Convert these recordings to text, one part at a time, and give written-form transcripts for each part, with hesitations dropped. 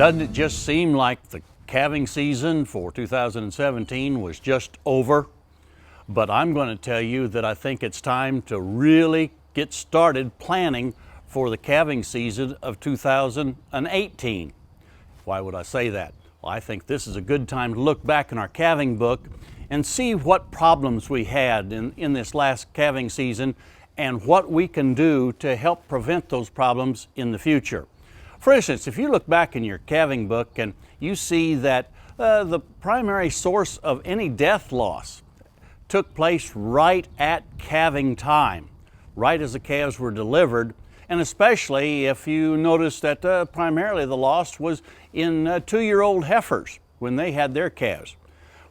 Doesn't it just seem like the calving season for 2017 was just over? But I'm going to tell you that I think it's time to really get started planning for the calving season of 2018. Why would I say that? Well, I think this is a good time to look back in our calving book and see what problems we had in this last calving season and what we can do to help prevent those problems in the future. For instance, if you look back in your calving book and you see that the primary source of any death loss took place right at calving time, right as the calves were delivered, and especially if you notice that primarily the loss was in 2-year-old heifers when they had their calves.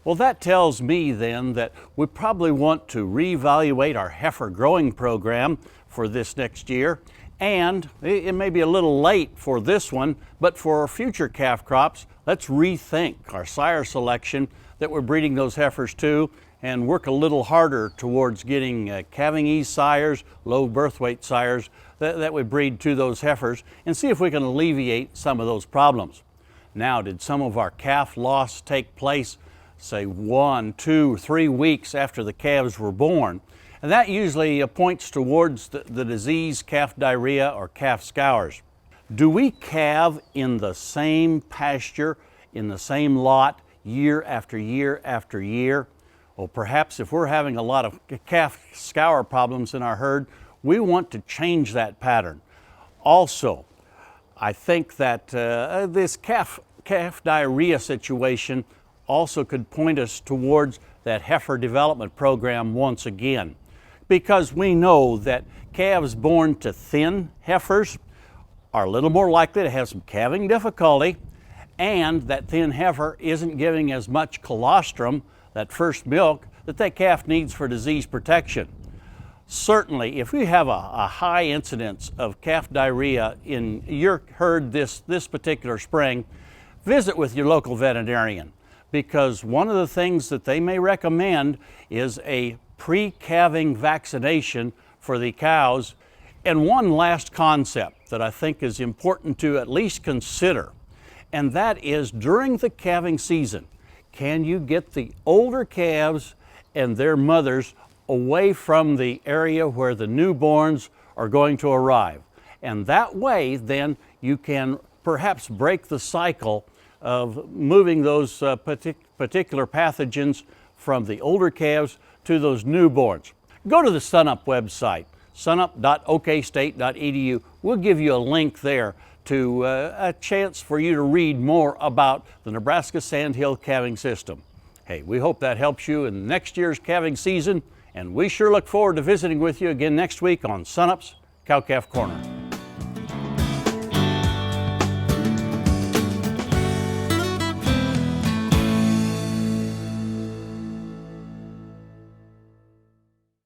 Well, that tells me then that we probably want to reevaluate our heifer growing program for this next year. And it may be a little late for this one, but for our future calf crops, let's rethink our sire selection that we're breeding those heifers to and work a little harder towards getting calving ease sires, low birth weight sires that we breed to those heifers, and see if we can alleviate some of those problems. Now, did some of our calf loss take place, say 1, 2, 3 weeks after the calves were born? And that usually points towards the disease calf diarrhea or calf scours. Do we calve in the same pasture, in the same lot, year after year after year? Well, perhaps if we're having a lot of calf scour problems in our herd, we want to change that pattern. Also, I think that this calf diarrhea situation also could point us towards that heifer development program once again, because we know that calves born to thin heifers are a little more likely to have some calving difficulty, and that thin heifer isn't giving as much colostrum, that first milk, that calf needs for disease protection. Certainly, if you have a high incidence of calf diarrhea in your herd this particular spring, visit with your local veterinarian, because one of the things that they may recommend is a pre-calving vaccination for the cows. And one last concept that I think is important to at least consider, and that is during the calving season, can you get the older calves and their mothers away from the area where the newborns are going to arrive? And that way then you can perhaps break the cycle of moving those particular pathogens from the older calves to those newborns. Go to the SunUp website, sunup.okstate.edu. We'll give you a link there to a chance for you to read more about the Nebraska Sandhill calving system. Hey, we hope that helps you in next year's calving season, and we sure look forward to visiting with you again next week on SunUp's Cow-Calf Corner.